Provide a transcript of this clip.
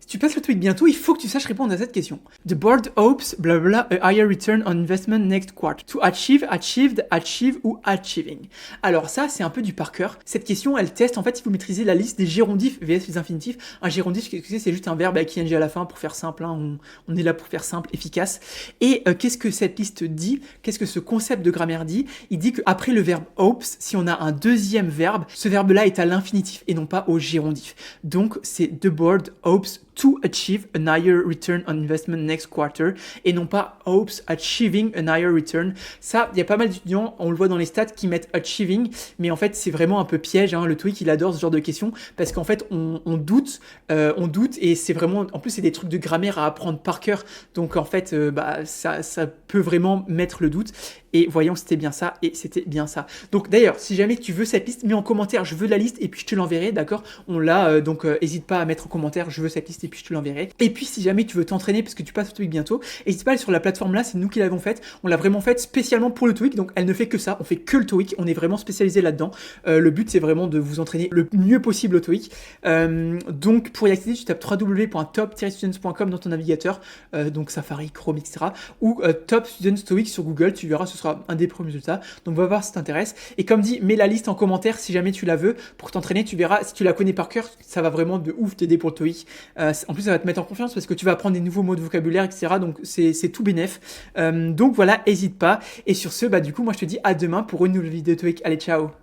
Si tu passes le TOEIC bientôt, il faut que tu saches répondre à cette question. The board hopes, blablabla, a higher return on investment next quarter. To achieve, achieved, achieve ou achieving. Alors ça, c'est un peu du par cœur. Cette question, elle teste, en fait, il faut maîtriser la liste des gérondifs vs les infinitifs. Un gérondif, c'est juste un verbe avec ing à la fin pour faire simple. Hein. On est là pour faire simple, efficace. Et qu'est-ce que cette liste dit? Qu'est-ce que ce concept de grammaire dit? Il dit qu'après le verbe hopes, si on a un deuxième verbe, ce verbe-là est à l'infinitif et non pas au gérondif. Donc, c'est the board hopes to achieve a higher return on investment next quarter et non pas hopes achieving a higher return. Ça, il y a pas mal d'étudiants, on le voit dans les stats, qui mettent achieving, mais en fait, c'est vraiment un peu piège. Hein. Le TOEIC, il adore ce genre de questions parce qu'en fait, on doute et c'est vraiment, en plus, c'est des trucs de grammaire à apprendre par cœur. Donc, en fait, ça peut vraiment mettre le doute. Et voyons, c'était bien ça, et c'était bien ça. Donc d'ailleurs, si jamais tu veux cette liste, mets en commentaire, je veux la liste, et puis je te l'enverrai, d'accord? On l'a, donc n'hésite pas à mettre en commentaire, je veux cette liste, et puis je te l'enverrai. Et puis si jamais tu veux t'entraîner, parce que tu passes au TOEIC bientôt, n'hésite pas à aller sur la plateforme là, c'est nous qui l'avons faite. On l'a vraiment faite spécialement pour le TOEIC, donc elle ne fait que ça, on fait que le TOEIC, on est vraiment spécialisé là-dedans. Le but, c'est vraiment de vous entraîner le mieux possible au TOEIC. Donc pour y accéder, tu tapes www.top-students.com dans ton navigateur, donc Safari, Chrome, etc. Ou Top Students TOEIC sur Google, tu verras, ce sera un des premiers résultats. Donc va voir si ça t'intéresse. Et comme dit, mets la liste en commentaire si jamais tu la veux pour t'entraîner. Tu verras, si tu la connais par cœur, ça va vraiment de ouf t'aider pour le TOEIC. En plus, ça va te mettre en confiance parce que tu vas apprendre des nouveaux mots de vocabulaire, etc. Donc c'est tout bénef. Donc voilà, hésite pas. Et sur ce, du coup, moi je te dis à demain pour une nouvelle vidéo TOEIC. Allez, ciao!